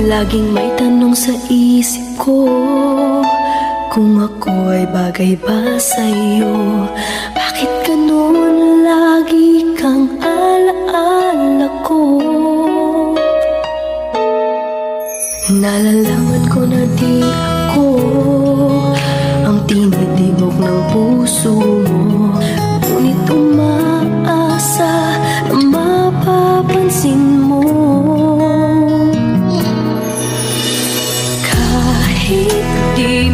Laging may tanong sa isip ko, kung ako ay bagay ba sa'yo. Bakit ganun lagi kang alaala ko? Nalalaman ko na di ako ang tinitibok ng puso mo, ngunit umaasa na mapapansin mo. Kahit di